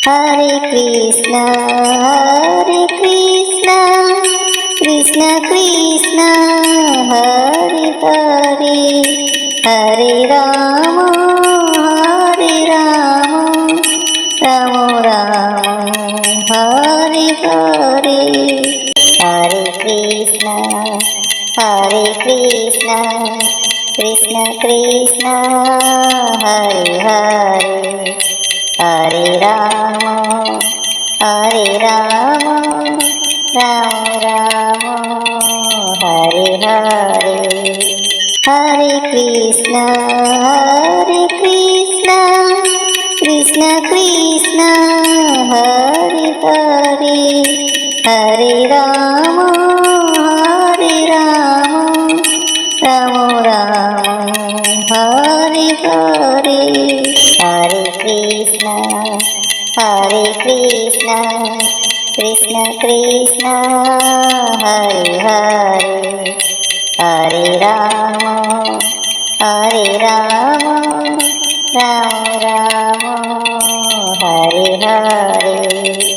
Hare Krishna, Krishna Krishna, Hare Hare, Hare Rama, Rama Rama, Hare Hare, Hare Krishna, Krishna Krishna, Hare Hare, Hare Rama, Rama Rama, Hare Hare. Hare Krishna, Krishna Krishna, Hare Hare, Hare Rama, Rama Rama, Hare Hare. Hare Krishna, Krishna Krishna, Hare Hare, Hare Rama, Rama Rama, Hare Hare.